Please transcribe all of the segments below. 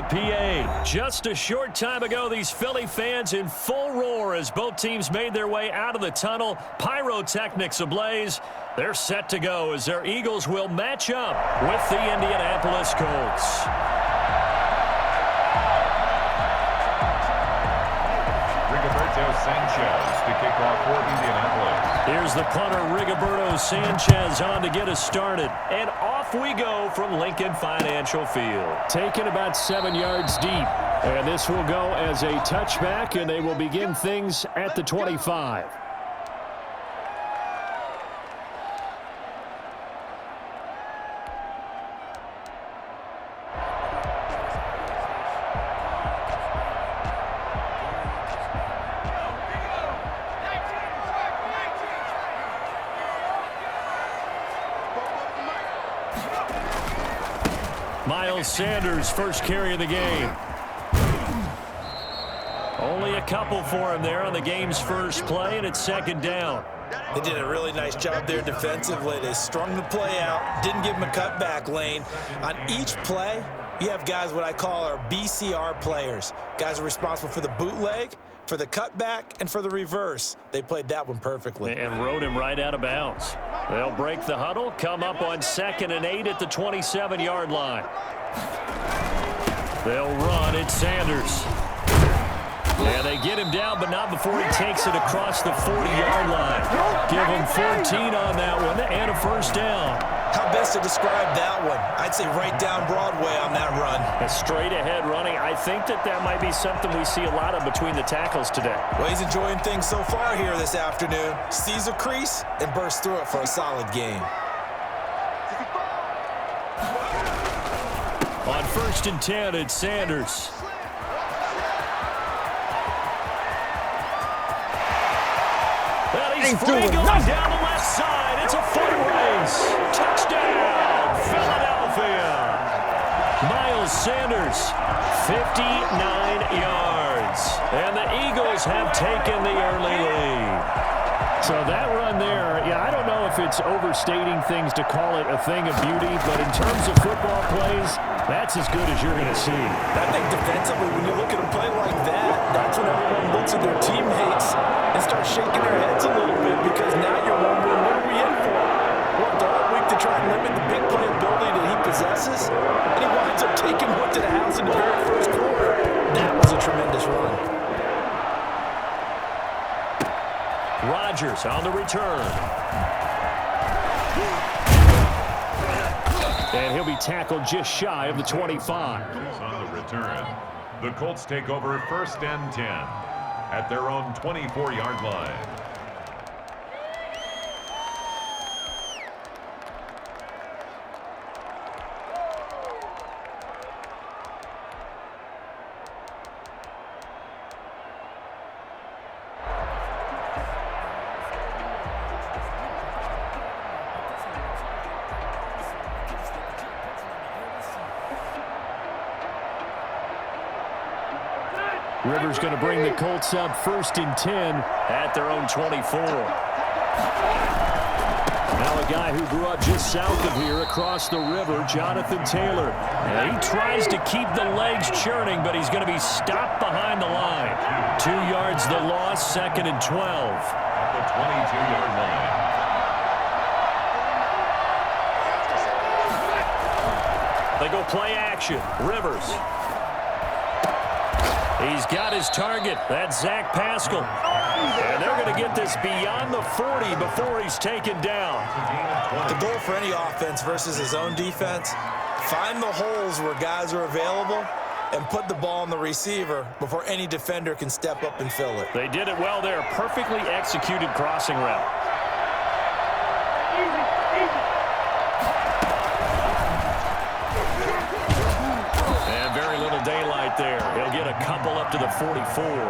PA. Just a short time ago, these Philly fans in full roar as both teams made their way out of the tunnel. Pyrotechnics ablaze. They're set to go as their Eagles will match up with the Indianapolis Colts. Rigoberto Sanchez to kick off for Indianapolis. Here's the punter, Rigoberto Sanchez, on to get us started. And off we go from Lincoln Financial Field. Taken about 7 yards deep. And this will go as a touchback, and they will begin things at the 25. Miles Sanders, first carry of the game. Only a couple for him there on the game's first play, and it's second down. They did a really nice job there defensively. They strung the play out, didn't give him a cutback lane. On each play, you have guys what I call our BCR players. Guys are responsible for the bootleg, for the cutback, and for the reverse. They played that one perfectly. And rode him right out of bounds. They'll break the huddle, come up on 2nd and 8 at the 27-yard line. They'll run. It's Sanders. And they get him down, but not before he takes it across the 40-yard line. Give him 14 on that one and a first down. How best to describe that one? I'd say right down Broadway on that run. A straight-ahead running. I think that might be something we see a lot of between the tackles today. Well, he's enjoying things so far here this afternoon. Sees a crease and bursts through it for a solid game. On 1st and 10, it's Sanders. Well, he's free going down the left side. It's a foot race. Touchdown, Philadelphia. Miles Sanders, 59 yards. And the Eagles have taken the early lead. So that run there, yeah, I don't know if it's overstating things to call it a thing of beauty, but in terms of football plays, that's as good as you're going to see. I think defensively, when you look at a play like that, that's when everyone looks at their teammates and starts shaking their heads a little bit, because now you're wondering, what are we in for? Worked all week to try and limit the big play ability that he possesses, and he winds up taking one to the house in the very first quarter. That was a tremendous run. Rodgers on the return. And he'll be tackled just shy of the 25. On the return, the Colts take over 1st and 10 at their own 24-yard line. Rivers going to bring the Colts up 1st and 10 at their own 24. Now a guy who grew up just south of here across the river, Jonathan Taylor. And he tries to keep the legs churning, but he's going to be stopped behind the line. 2 yards the loss, 2nd and 12. At the 22-yard line. They go play action. Rivers. He's got his target. That's Zach Pascal. And they're going to get this beyond the 40 before he's taken down. The goal for any offense versus his own defense, find the holes where guys are available and put the ball on the receiver before any defender can step up and fill it. They did it well there. Perfectly executed crossing route. There. He'll get a couple up to the 44. Well,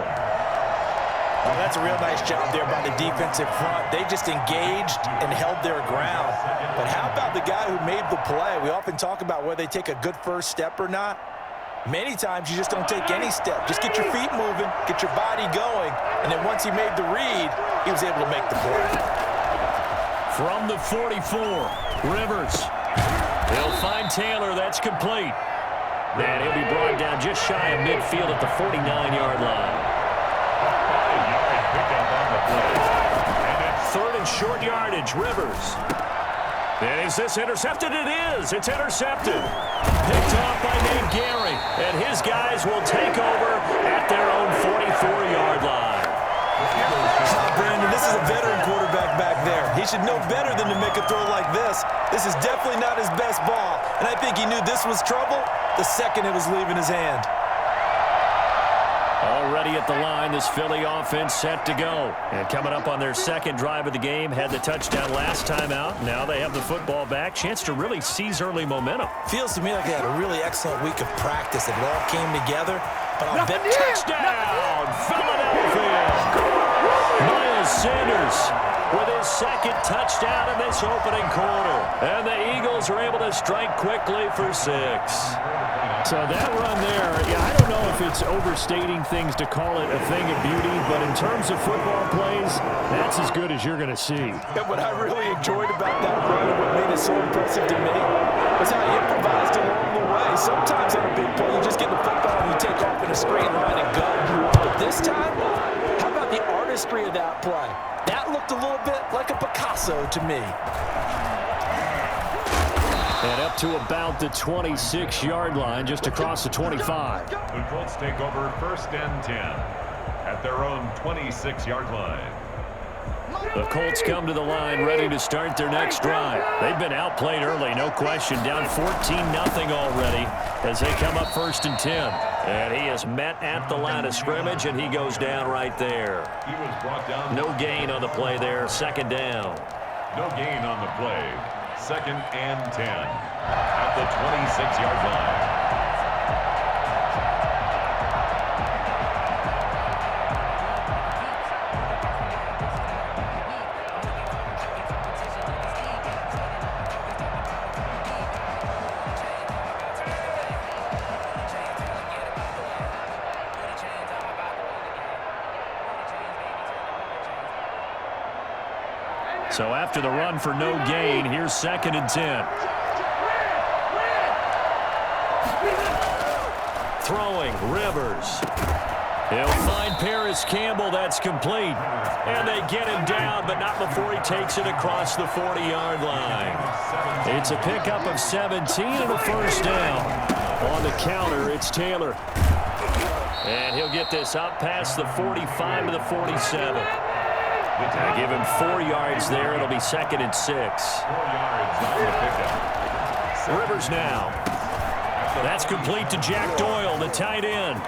that's a real nice job there by the defensive front. They just engaged and held their ground. But how about the guy who made the play? We often talk about whether they take a good first step or not. Many times you just don't take any step. Just get your feet moving, get your body going, and then once he made the read, he was able to make the play. From the 44, Rivers. He'll find Taylor. That's complete. And he'll be brought down just shy of midfield at the 49-yard line. 3rd and short yardage, Rivers. And is this intercepted? It is. It's intercepted. Picked off by Nate Gary. And his guys will take over at their own 44-yard line. Brandon, this is a veteran quarterback back there. He should know better than to make a throw like this. This is definitely not his best ball. And I think he knew this was trouble the second it was leaving his hand. Already at the line, this Philly offense set to go. And coming up on their second drive of the game, had the touchdown last time out. Now they have the football back. Chance to really seize early momentum. Feels to me like they had a really excellent week of practice. It all came together. But I'll bet touchdown, Philadelphia. Miles Sanders with his second touchdown in this opening quarter. And the Eagles are able to strike quickly for 6. So that run there, I don't know if it's overstating things to call it a thing of beauty, but in terms of football plays, that's as good as you're going to see. And what I really enjoyed about that run and what made it so impressive to me was how he improvised along the way. Sometimes on a big play, you just get the football and you take off in a straight line and go. But this time, how about the artistry of that play? That looked a little bit like a Picasso to me. And up to about the 26-yard line, just across the 25. The Colts take over 1st and 10 at their own 26-yard line. The Colts come to the line ready to start their next drive. They've been outplayed early, no question. Down 14-0 already as they come up 1st and 10. And he is met at the line of scrimmage, and he goes down right there. He was brought down. No gain on the play there, 2nd down. No gain on the play. 2nd and 10 at the 26-yard line. So after the run for no gain, here's 2nd and 10. Throwing, Rivers. He'll find Paris Campbell. That's complete. And they get him down, but not before he takes it across the 40-yard line. It's a pickup of 17 and a 1st down. On the counter, it's Taylor. And he'll get this up past the 45 to the 47. I give him 4 yards there. It'll be 2nd and 6. 4 yards on the pickup. Rivers now. That's complete to Jack Doyle, the tight end.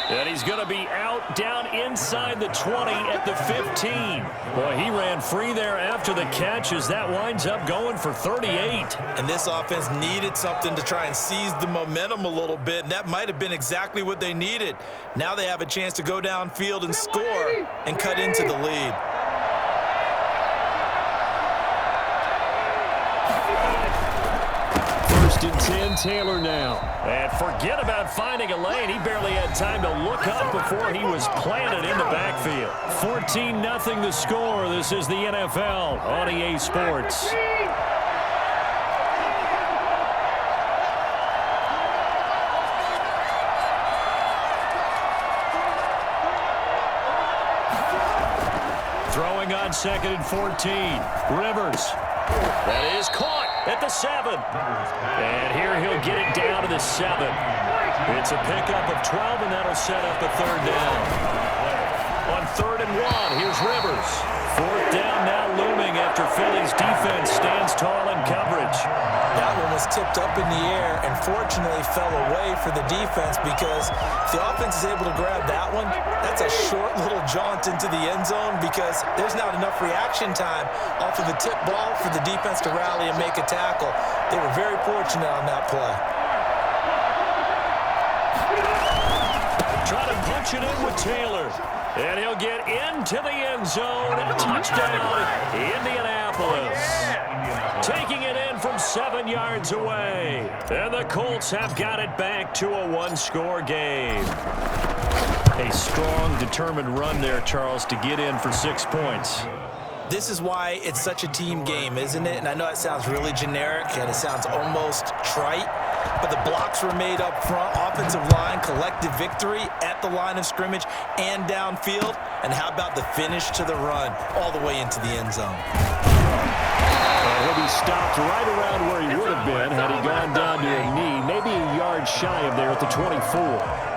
And he's going to be out down inside the 20 at the 15. Boy, he ran free there after the catch as that winds up going for 38. And this offense needed something to try and seize the momentum a little bit, and that might have been exactly what they needed. Now they have a chance to go downfield and score and cut into the lead. And 10, Taylor now. And forget about finding a lane. He barely had time to look up before he was planted in the backfield. 14-0 the score. This is the NFL on EA Sports. Throwing on 2nd and 14. Rivers. That is caught at the 7. And here he'll get it down to the 7. It's a pickup of 12, and that'll set up the 3rd down. On 3rd and 1, here's Rivers. 4th down now looming after Philly's defense stands tall in coverage. That one was tipped up in the air and fortunately fell away for the defense, because if the offense is able to grab that one, that's a short little jaunt into the end zone because there's not enough reaction time off of the tip ball for the defense to rally and make a tackle. They were very fortunate on that play. Try to punch it in with Taylor. And he'll get into the end zone. Touchdown, Indianapolis. Taking it in from 7 yards away. And the Colts have got it back to a 1-score game. A strong, determined run there, Charles, to get in for 6 points. This is why it's such a team game, isn't it? And I know it sounds really generic and it sounds almost trite, but the blocks were made up front, offensive line, collective victory at the line of scrimmage and downfield. And how about the finish to the run all the way into the end zone? He'll be stopped right around where he would have been had he gone down to a knee, maybe a yard shy of there at the 24.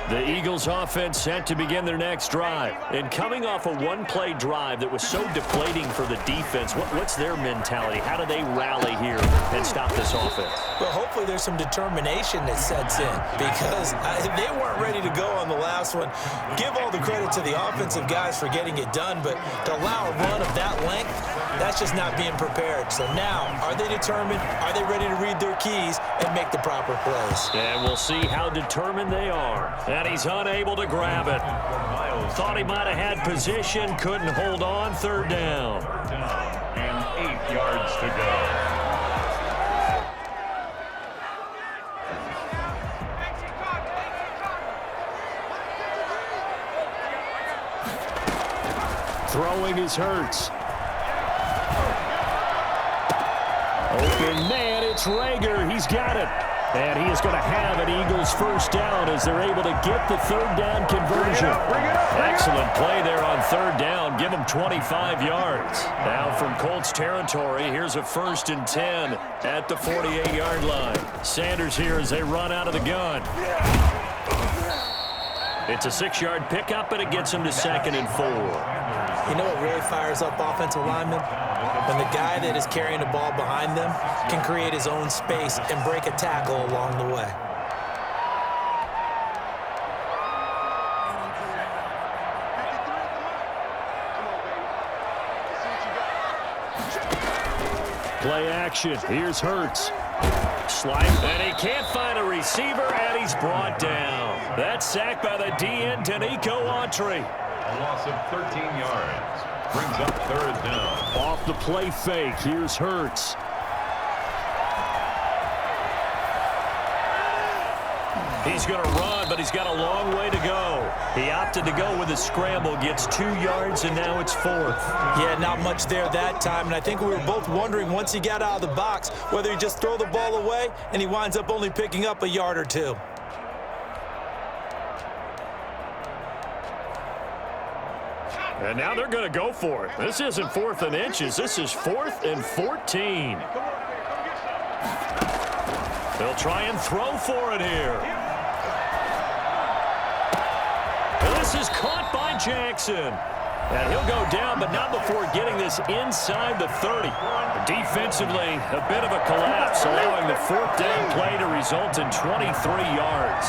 The Eagles offense set to begin their next drive. And coming off a one-play drive that was so deflating for the defense, what's their mentality? How do they rally here and stop this offense? Well, hopefully there's some determination that sets in because they weren't ready to go on the last one. Give all the credit to the offensive guys for getting it done, but to allow a run of that length, that's just not being prepared. So now, are they determined? Are they ready to read their keys and make the proper plays? And we'll see how determined they are. And he's unable to grab it. Thought he might have had position, couldn't hold on. Third down. And 8 yards to go. Throwing is Hurts. Open man, it's Rager. He's got it. And he is going to have an Eagles first down as they're able to get the third down conversion. Excellent play there on third down. Give them 25 yards. Now from Colts territory, here's a 1st and 10 at the 48-yard line. Sanders here as they run out of the gun. It's a 6-yard pickup, and it gets him to 2nd and 4. You know what really fires up offensive linemen? When the guy that is carrying the ball behind them can create his own space and break a tackle along the way. Play action. Here's Hurts. Slice, and he can't find a receiver, and he's brought down. That's sacked by the DN, Danico Autry. A loss of 13 yards. Brings up third down. Off the play fake, here's Hurts. He's going to run, but he's got a long way to go. He opted to go with a scramble, gets 2 yards, and now it's 4th. Yeah, not much there that time, and I think we were both wondering once he got out of the box whether he just throw the ball away, and he winds up only picking up a yard or 2. And now they're going to go for it. This isn't 4th and inches. This is 4th and 14. They'll try and throw for it here. And this is caught by Jackson. And he'll go down, but not before getting this inside the 30. Defensively, a bit of a collapse, allowing the 4th down play to result in 23 yards.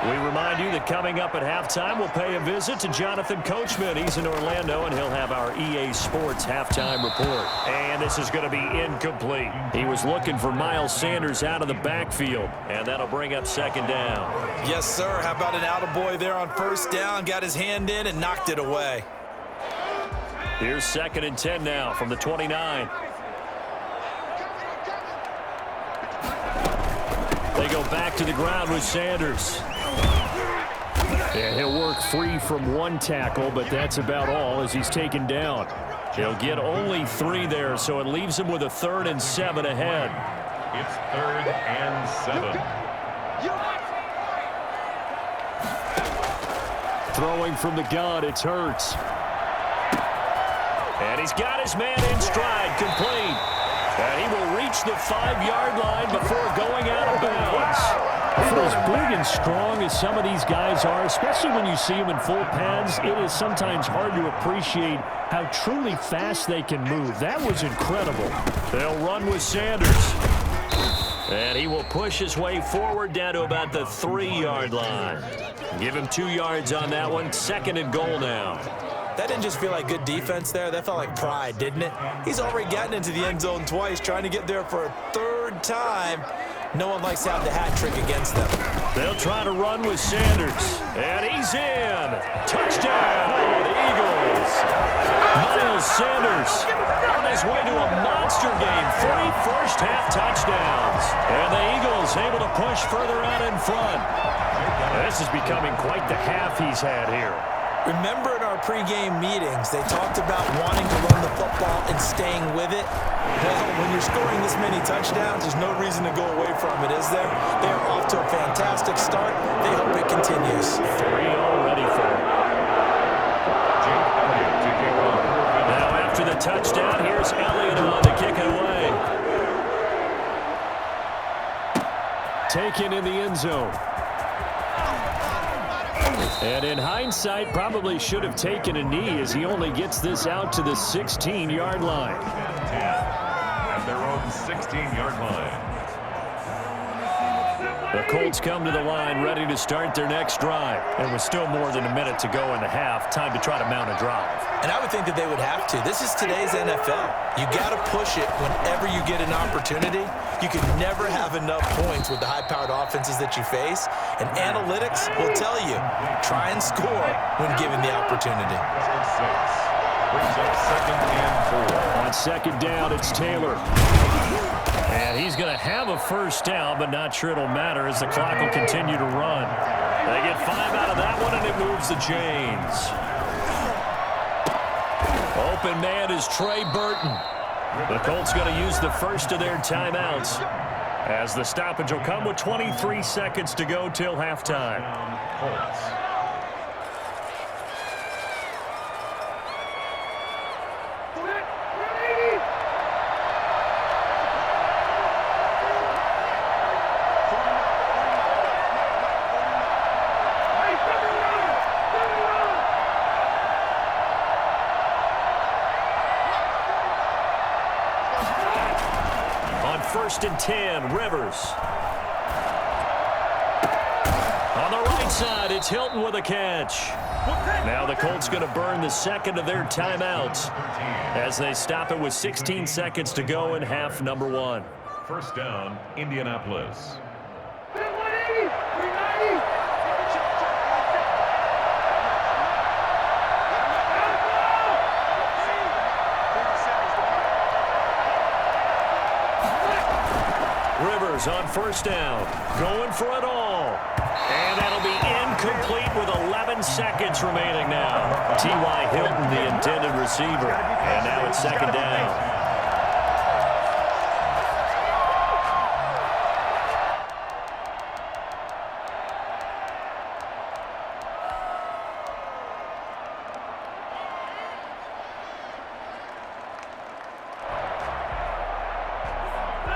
We remind you that coming up at halftime, we'll pay a visit to Jonathan Coachman. He's in Orlando, and he'll have our EA Sports halftime report. And this is going to be incomplete. He was looking for Miles Sanders out of the backfield, and that'll bring up 2nd down. Yes, sir. How about an attaboy there on 1st down? Got his hand in and knocked it away. Here's 2nd and 10 now from the 29. They go back to the ground with Sanders. And he'll work free from 1 tackle, but that's about all as he's taken down. He'll get only 3 there, so it leaves him with a 3rd and 7 ahead. It's 3rd and 7. Throwing from the gun, it's Hurts. And he's got his man in stride, complete. And he will reach the 5-yard line before going out of bounds. For as big and strong as some of these guys are, especially when you see them in full pads, it is sometimes hard to appreciate how truly fast they can move. That was incredible. They'll run with Sanders. And he will push his way forward down to about the 3-yard line. Give him 2 yards on that one. 2nd and goal now. That didn't just feel like good defense there. That felt like pride, didn't it? He's already gotten into the end zone twice, trying to get there for a 3rd time. No one likes to have the hat trick against them. They'll try to run with Sanders. And he's in. Touchdown, the Eagles. Miles Sanders on his way to a monster game. 3 first-half touchdowns. And the Eagles able to push further out in front. This is becoming quite the half he's had here. Remember in our pregame meetings, they talked about wanting to run the football and staying with it. Well, when you're scoring this many touchdowns, there's no reason to go away from it, is there? They're off to a fantastic start. They hope it continues. 3 already for him. Now after the touchdown, here's Elliott on to kick it away. Taken in the end zone. And in hindsight, probably should have taken a knee as he only gets this out to the 16-yard line. At their own 16-yard line. The Colts come to the line ready to start their next drive. And with still more than a minute to go in the half, time to try to mount a drive. And I would think that they would have to. This is today's NFL. You got to push it whenever you get an opportunity. You can never have enough points with the high-powered offenses that you face. And analytics will tell you, try and score when given the opportunity. Brings up 2nd and 4. On 2nd down, it's Taylor. And he's going to have a first down, but not sure it'll matter as the clock will continue to run. They get 5 out of that one, and it moves the chains. Open man is Trey Burton. The Colts going to use the first of their timeouts as the stoppage will come with 23 seconds to go till halftime. Colts. On 1st and 10, Rivers. On the right side, it's Hilton with a catch. Now the Colts going to burn the second of their timeouts as they stop it with 16 seconds to go in half number 1. First down, Indianapolis. Rivers on 1st down, going for it all. And that'll be incomplete with 11 seconds remaining now. T.Y. Hilton, the intended receiver. And now it's 2nd down.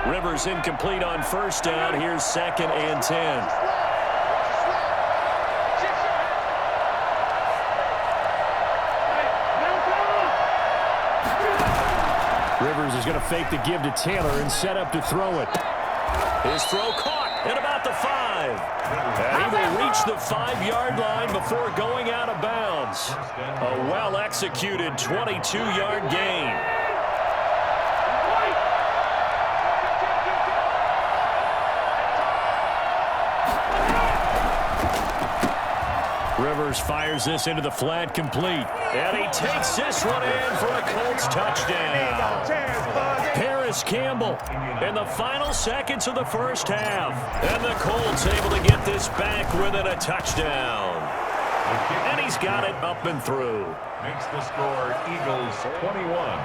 Rivers incomplete on 1st down. Here's 2nd and 10. Rivers is going to fake the give to Taylor and set up to throw it. His throw caught at about the 5. And he will reach the 5-yard line before going out of bounds. A well-executed 22-yard gain. Rivers fires this into the flat complete. And he takes this one in for a Colts touchdown. Paris Campbell in the final seconds of the first half. And the Colts able to get this back within a touchdown. And he's got it up and through. Makes the score Eagles 21,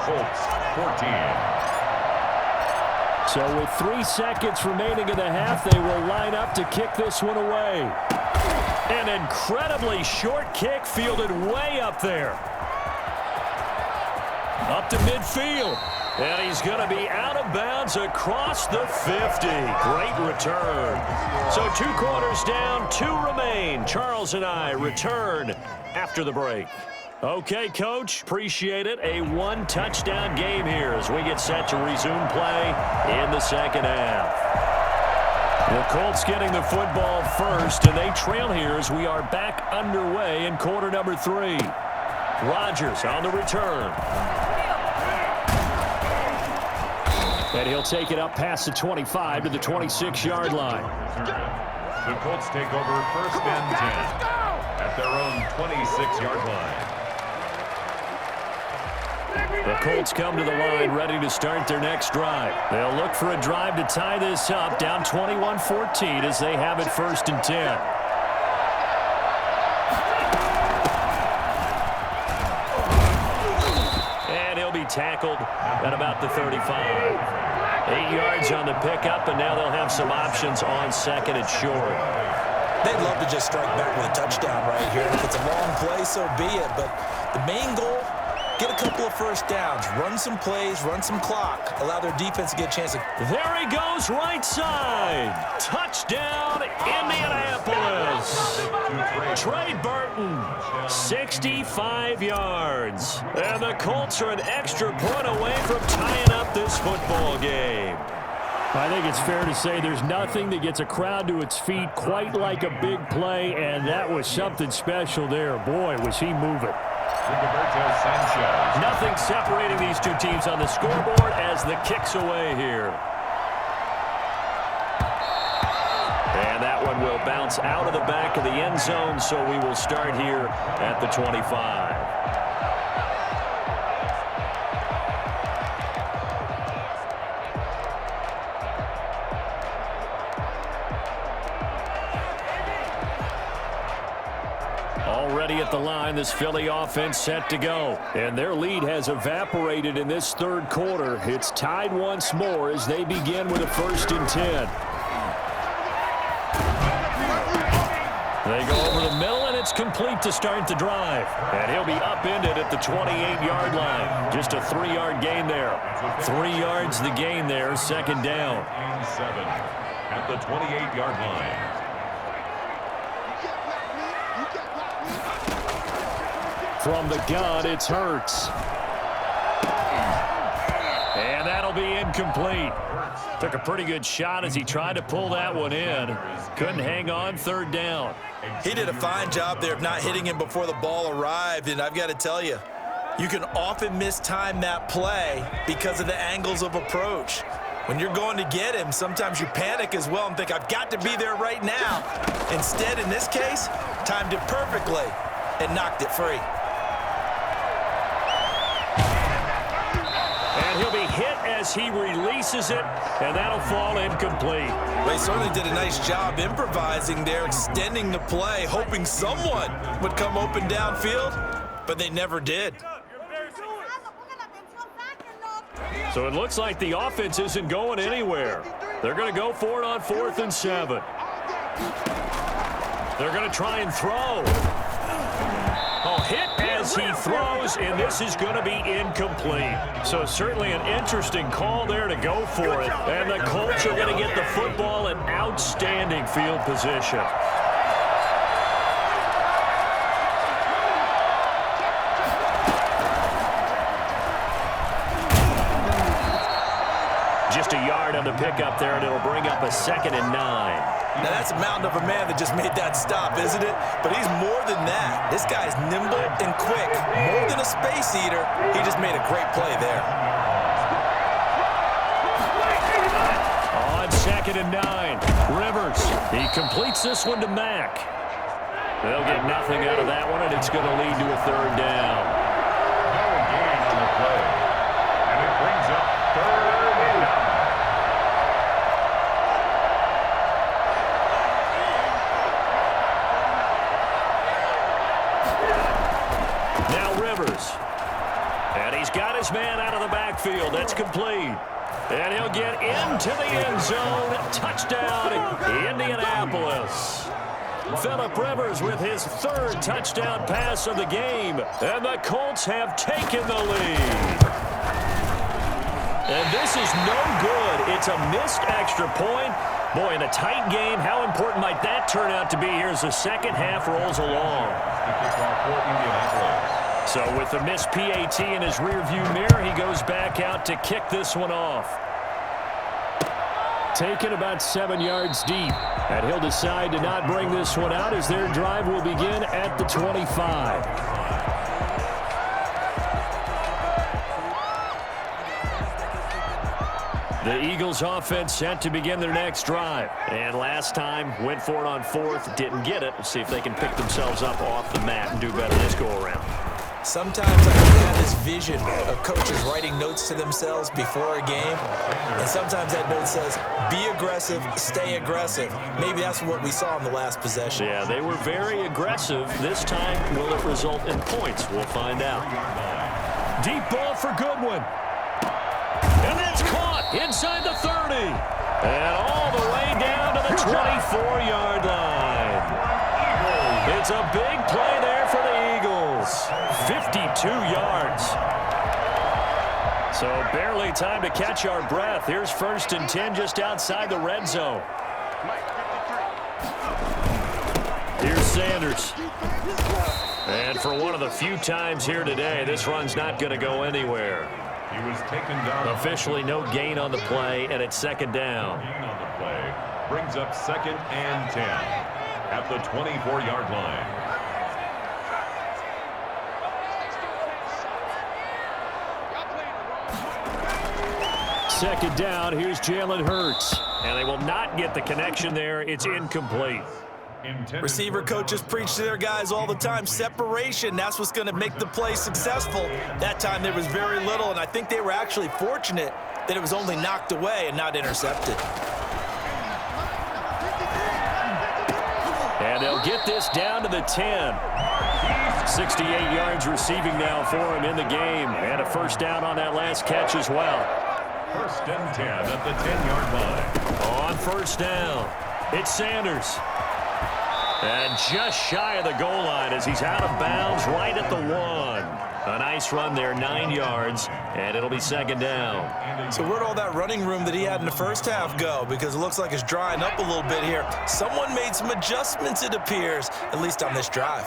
Colts 14. So with 3 seconds remaining in the half, they will line up to kick this one away. An incredibly short kick fielded way up there. Up to midfield. And he's going to be out of bounds across the 50. Great return. So 2 quarters down, 2 remain. Charles and I return after the break. Okay, Coach, appreciate it. A 1-touchdown game here as we get set to resume play in the second half. The Colts getting the football first, and they trail here as we are back underway in quarter number 3. Rodgers on the return. And he'll take it up past the 25 to the 26-yard line. The Colts take over first and 10 at their own 26-yard line. The Colts come to the line ready to start their next drive. They'll look for a drive to tie this up, down 21-14 as they have it first and 10. And he'll be tackled at about the 35. 8 yards on the pickup, and now they'll have some options on second and short. They'd love to just strike back with a touchdown right here. If it's a long play, so be it. But the main goal, get a couple of first downs, run some plays, run some clock, allow their defense to get a chance to... There he goes, right side. Touchdown, Indianapolis. Trey Burton, 65 yards. And the Colts are an extra point away from tying up this football game. I think it's fair to say there's nothing that gets a crowd to its feet quite like a big play, and that was something special there. Boy, was he moving. Nothing separating these two teams on the scoreboard as the kick's away here. And that one will bounce out of the back of the end zone, so we will start here at the 25. Already at the line, this Philly offense set to go. And their lead has evaporated in this third quarter. It's tied once more as they begin with a first and 10. They go over the middle, and it's complete to start the drive. And he'll be upended at the 28-yard line. Just a 3-yard gain there. 3 yards the gain there, second down. 7 at the 28-yard line. From the gun, it's Hurts. And that'll be incomplete. Took a pretty good shot as he tried to pull that one in. Couldn't hang on, third down. He did a fine job there of not hitting him before the ball arrived, and I've got to tell you, you can often mistime that play because of the angles of approach. When you're going to get him, sometimes you panic as well and think, I've got to be there right now. Instead, in this case, timed it perfectly and knocked it free. And he'll be hit as he releases it, and that'll fall incomplete. They certainly did a nice job improvising there, extending the play, hoping someone would come open downfield, but they never did. So it looks like the offense isn't going anywhere. They're going to go for it on 4th and 7. They're going to try and throw. Oh, hit as he throws, and this is going to be incomplete. So certainly an interesting call there to go for it. And the Colts are going to get the football in outstanding field position. Just a yard on the pickup there, and it'll bring up a 2nd and 9. Now, that's a mountain of a man that just made that stop, isn't it? But he's more than that. This guy's nimble and quick. More than a space eater, he just made a great play there. On 2nd and 9, Rivers. He completes this one to Mack. They'll get nothing out of that one, and it's going to lead to a 3rd down. No gain on the play. And it brings up 3rd and 9. And he's got his man out of the backfield. That's complete. And he'll get into the end zone. Touchdown, Indianapolis. Philip Rivers with his 3rd touchdown pass of the game. And the Colts have taken the lead. And this is no good. It's a missed extra point. Boy, in a tight game, how important might that turn out to be here as the second half rolls along? So with the missed PAT in his rearview mirror, he goes back out to kick this one off. Taken about 7 yards deep. And he'll decide to not bring this one out as their drive will begin at the 25. The Eagles offense set to begin their next drive. And last time, went for it on fourth, didn't get it. Let's see if they can pick themselves up off the mat and do better this go-around. Sometimes I have this vision of coaches writing notes to themselves before a game, and sometimes that note says, be aggressive, stay aggressive. Maybe that's what we saw in the last possession. Yeah, they were very aggressive. This time, will it result in points? We'll find out. Deep ball for Goodwin. And that's caught inside the 30. And all the way down to the 24-yard line. It's a big play there for the Eagles. 52 yards. So barely time to catch our breath. Here's 1st and 10 just outside the red zone. Here's Sanders. And for one of the few times here today, this run's not going to go anywhere. He was taken down. Officially no gain on the play, and it's 2nd down. Gain on the play brings up 2nd and 10 at the 24-yard line. Second down, here's Jalen Hurts. And they will not get the connection there. It's incomplete. Receiver coaches preach to their guys all the time. Separation, that's what's going to make the play successful. That time there was very little, and I think they were actually fortunate that it was only knocked away and not intercepted. And they'll get this down to the 10. 68 yards receiving now for him in the game. And a 1st down on that last catch as well. 1st and 10 at the 10-yard line. On 1st down, it's Sanders. And just shy of the goal line as he's out of bounds right at the 1. A nice run there, 9 yards, and it'll be 2nd down. So where'd all that running room that he had in the first half go? Because it looks like it's drying up a little bit here. Someone made some adjustments, it appears, at least on this drive.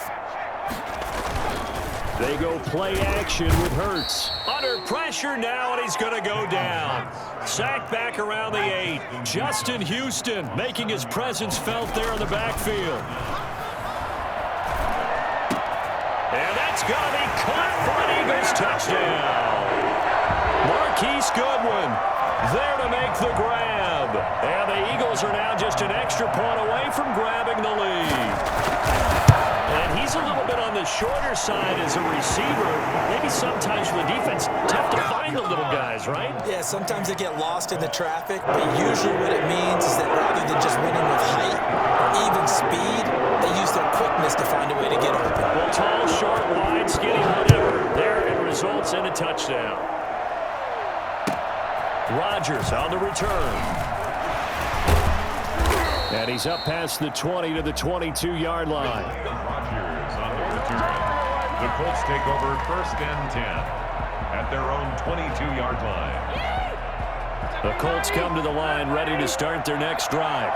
They go play action with Hurts. Under pressure now, and he's going to go down. Sacked back around the 8. Justin Houston making his presence felt there in the backfield. And that's going to be caught for an Eagles touchdown. Marquise Goodwin there to make the grab. And the Eagles are now just an extra point away from grabbing the lead. And he's a little bit on the shorter side as a receiver. Maybe sometimes for the defense, tough to find the little guys, right? Yeah, sometimes they get lost in the traffic, but usually what it means is that rather than just winning with height or even speed, they use their quickness to find a way to get open. Well, tall, short, wide, skinny, whatever. There it results in a touchdown. Rodgers on the return. And he's up past the 20 to the 22-yard line. Rodgers on the return. The Colts take over 1st and 10 at their own 22-yard line. The Colts come to the line ready to start their next drive.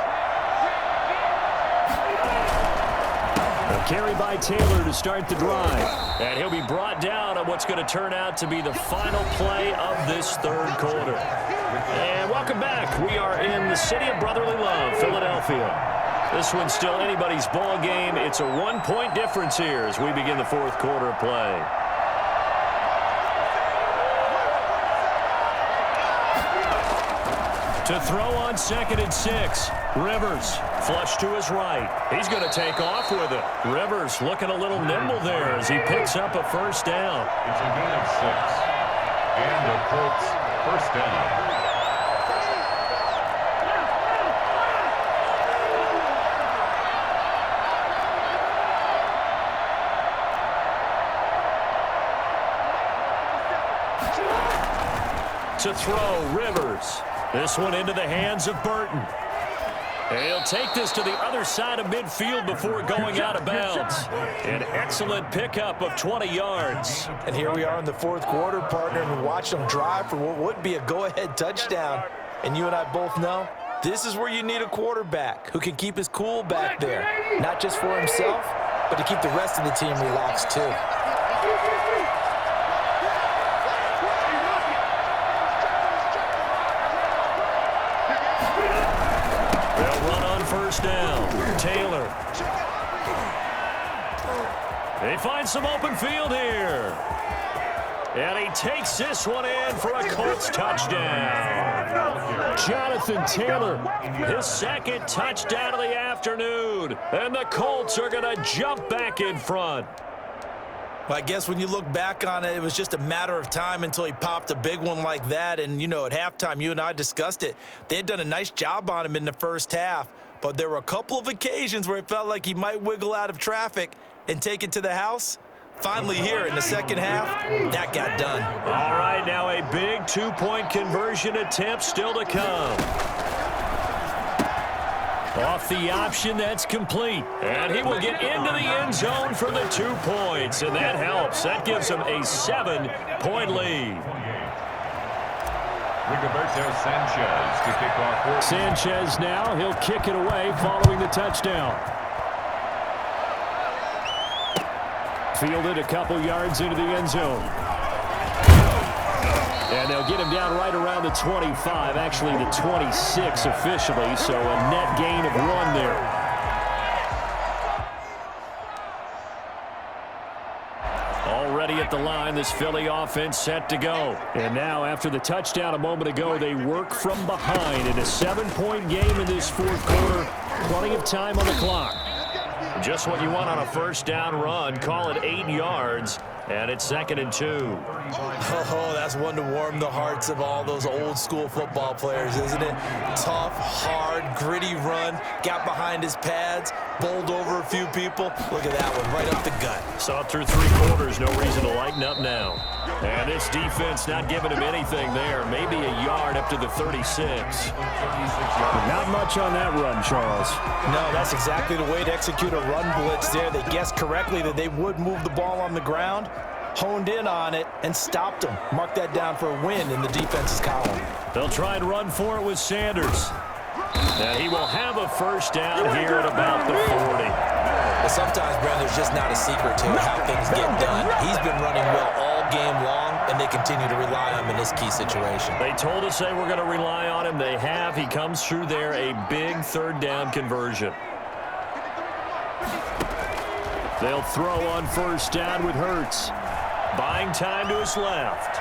A carry by Taylor to start the drive. And he'll be brought down on what's going to turn out to be the final play of this 3rd quarter. And welcome back. We are in the city of brotherly love, Philadelphia. This one's still anybody's ball game. It's a 1-point difference here as we begin the 4th quarter of play. To throw on 2nd and 6. Rivers, flush to his right. He's going to take off with it. Rivers looking a little nimble there as he picks up a 1st down. It's a gain of 6. And the Colts 1st down. To throw, Rivers. This one into the hands of Burton. And he'll take this to the other side of midfield before going out of bounds. An excellent pickup of 20 yards. And here we are in the 4th quarter, partner, and we watched them drive for what would be a go-ahead touchdown. And you and I both know this is where you need a quarterback who can keep his cool back there. Not just for himself, but to keep the rest of the team relaxed too. They'll run on 1st down. Taylor. They find some open field here. And he takes this one in for a Colts touchdown. Jonathan Taylor, his second touchdown of the afternoon. And the Colts are going to jump back in front. Well, I guess when you look back on it, it was just a matter of time until he popped a big one like that. And, you know, at halftime, you and I discussed it. They had done a nice job on him in the first half. But there were a couple of occasions where it felt like he might wiggle out of traffic and take it to the house. Finally here in the second half, that got done. All right, now a big two-point conversion attempt still to come. Off the option, that's complete. And he will get into the end zone for the 2 points, and that helps. That gives him a 7-point lead. Rigoberto Sanchez to kick off. Sanchez now, he'll kick it away following the touchdown. Fielded a couple yards into the end zone. And they'll get him down right around the 25, actually the 26 officially, so a net gain of 1 there. Already at the line, this Philly offense set to go. And now after the touchdown a moment ago, they work from behind in a 7-point game in this fourth quarter. Plenty of time on the clock. Just what you want on a first down run. Call it 8 yards, and it's 2nd and 2. Oh, that's one to warm the hearts of all those old school football players, isn't it? Tough, hard, gritty run, got behind his pads, bowled over a few people. Look at that one, right up the gut. Saw it through 3 quarters, no reason to lighten up now. And this defense not giving him anything there, maybe a yard up to the 36. Not much on that run, Charles. No, that's exactly the way to execute a run blitz there. They guessed correctly that they would move the ball on the ground, honed in on it, and stopped them. Mark that down for a win in the defense's column. They'll try and run for it with Sanders. And he will have a first down here at about the 40. But sometimes, Brent, there's just not a secret to how things get done. He's been running well all game long, and they continue to rely on him in this key situation. They told us they were going to rely on him. They have. He comes through there, a big third down conversion. They'll throw on first down with Hurts. Buying time to his left.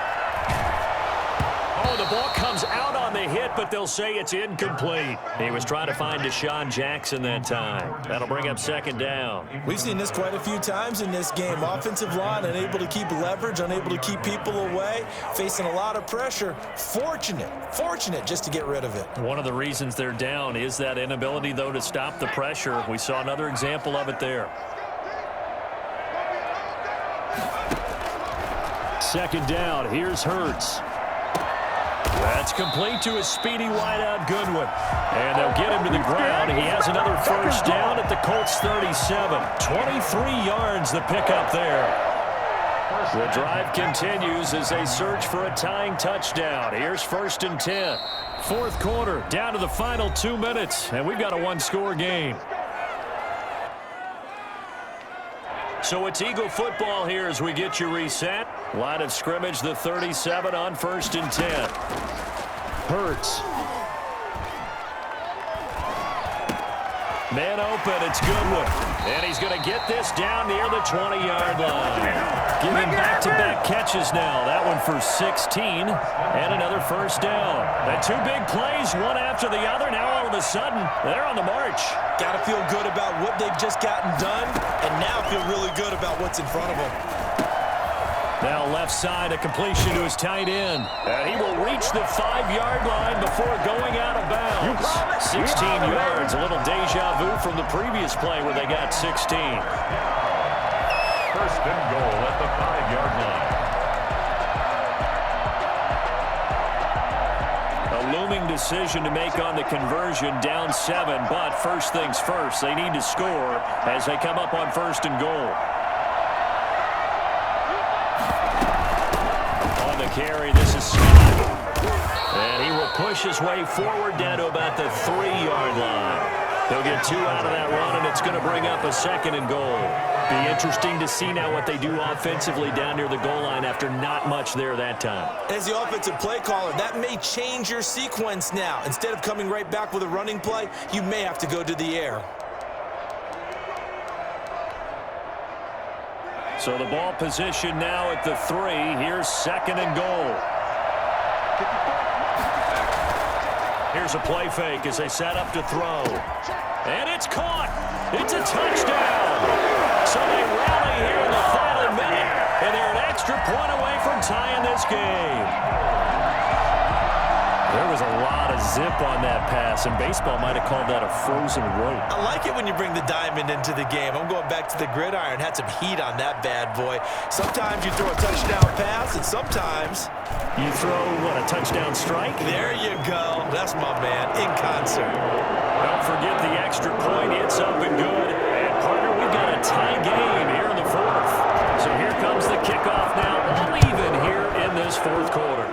Oh, the ball comes out on the hit, but they'll say it's incomplete. He was trying to find Deshaun Jackson that time. That'll bring up 2nd down. We've seen this quite a few times in this game. Offensive line unable to keep leverage, unable to keep people away, facing a lot of pressure. Fortunate just to get rid of it. One of the reasons they're down is that inability, though, to stop the pressure. We saw another example of it there. 2nd down, here's Hurts. That's complete to a speedy wideout Goodwin. And they'll get him to the ground. He has another first down at the Colts 37. 23 yards the pickup there. The drive continues as they search for a tying touchdown. Here's 1st and 10. Fourth quarter, down to the final 2 minutes, and we've got a 1-score game. So it's Eagle football here as we get you reset. Line of scrimmage, the 37 on 1st and 10. Hurts. Man open, it's Goodwin. And he's going to get this down near the 20-yard line. Giving back-to-back catches now. That one for 16 and another first down. And 2 big plays, one after the other. Now all of a sudden, they're on the march. Got to feel good about what they've just gotten done, and now feel really good about what's in front of them. Now left side, a completion to his tight end. And he will reach the 5-yard line before going out of bounds. 16 yards, a little deja vu from the previous play where they got 16. 1st and goal at the 5-yard line. A looming decision to make on the conversion, down 7, but first things first, they need to score as they come up on 1st and goal. On the carry, this is Scott. And he will push his way forward down to about the 3-yard line. He'll get 2 out of that run, and it's going to bring up a 2nd and goal. Be interesting to see now what they do offensively down near the goal line after not much there that time. As the offensive play caller, that may change your sequence now. Instead of coming right back with a running play, you may have to go to the air. So the ball position now at the 3. Here's 2nd and goal. Here's a play fake as they set up to throw. And it's caught. It's a touchdown. So they rally here in the final minute, and they're an extra point away from tying this game. There was a lot of zip on that pass, and baseball might have called that a frozen rope. I like it when you bring the diamond into the game. I'm going back to the gridiron. Had some heat on that bad boy. Sometimes you throw a touchdown pass, and sometimes you throw, what, a touchdown strike? There you go. That's my man, in concert. Don't forget the extra point. It's up and good. And, partner, we've got a tie game here in the 4th. So here comes the kickoff now, all even here in this 4th quarter.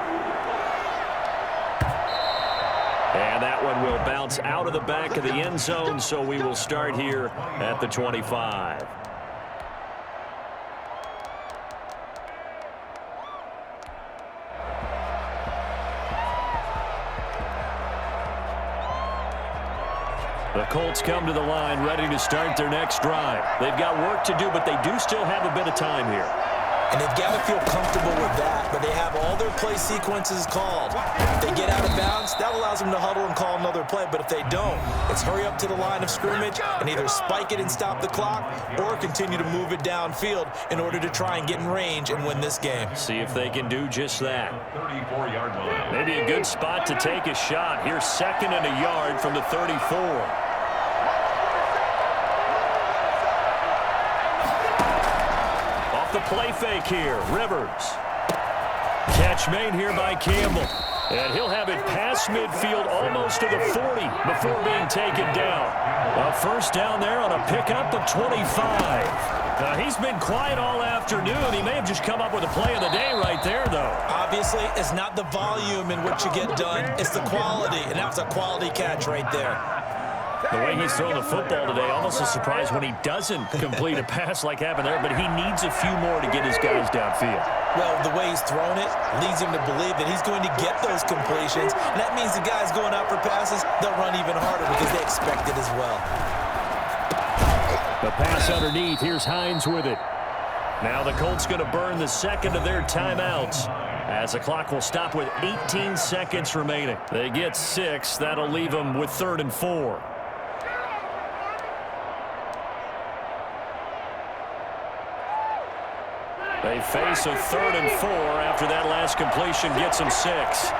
And that one will bounce out of the back of the end zone, so we will start here at the 25. The Colts come to the line ready to start their next drive. They've got work to do, but they do still have a bit of time here. And they've got to feel comfortable with that, but they have all their play sequences called. If they get out of bounds, that allows them to huddle and call another play, but if they don't, it's hurry up to the line of scrimmage and either spike it and stop the clock or continue to move it downfield in order to try and get in range and win this game. See if they can do just that. 34-yard line. Maybe a good spot to take a shot. Here's 2nd and a yard from the 34. The play fake here. Rivers. Catch made here by Campbell. And he'll have it past midfield almost to the 40 before being taken down. A first down there on a pickup of 25. He's been quiet all afternoon. He may have just come up with a play of the day right there, though. Obviously, it's not the volume in which you get done. It's the quality, and that was a quality catch right there. The way he's throwing the football today, almost a surprise when he doesn't complete a pass like happened there, but he needs a few more to get his guys downfield. Well, the way he's thrown it leads him to believe that he's going to get those completions, and that means the guys going out for passes, they'll run even harder because they expect it as well. The pass underneath. Here's Hines with it. Now the Colts going to burn the 2nd of their timeouts, as the clock will stop with 18 seconds remaining. They get 6. That'll leave them with 3rd and 4. They face a 3rd and 4 after that last completion gets them 6.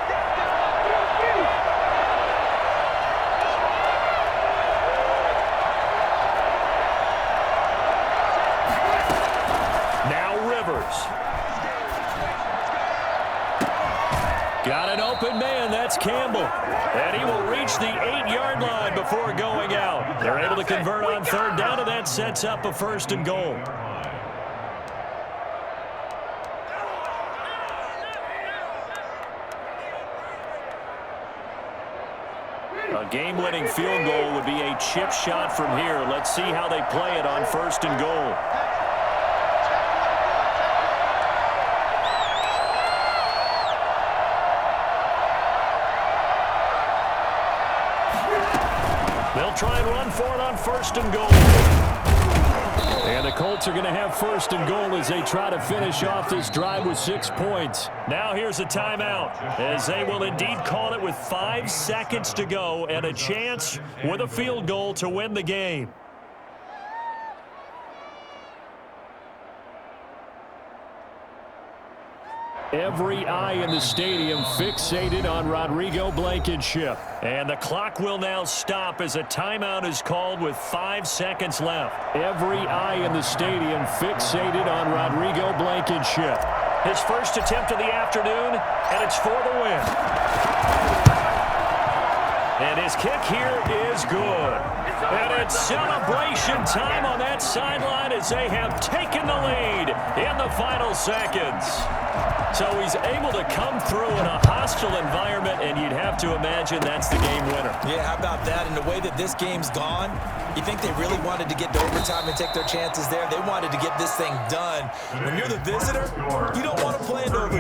Now Rivers. Got an open man. That's Campbell. And he will reach the 8-yard line before going out. They're able to convert on 3rd down, and that sets up a 1st and goal. A game-winning field goal would be a chip shot from here. Let's see how they play it on 1st and goal. They'll try and run for it on 1st and goal. And the Colts are going to have 1st and goal as they try to finish off this drive with 6 points. Now here's a timeout, as they will indeed call it with 5 seconds to go and a chance with a field goal to win the game. Every eye in the stadium fixated on Rodrigo Blankenship. And the clock will now stop as a timeout is called with 5 seconds left. Every eye in the stadium fixated on Rodrigo Blankenship. His first attempt of the afternoon, and it's for the win. And his kick here is good. And it's celebration time on that sideline as they have taken the lead in the final seconds. So he's able to come through in a hostile environment, and you'd have to imagine that's the game winner. Yeah, how about that? And the way that this game's gone, you think they really wanted to get to overtime and take their chances there. They wanted to get this thing done. When you're the visitor, you don't want to play in overtime.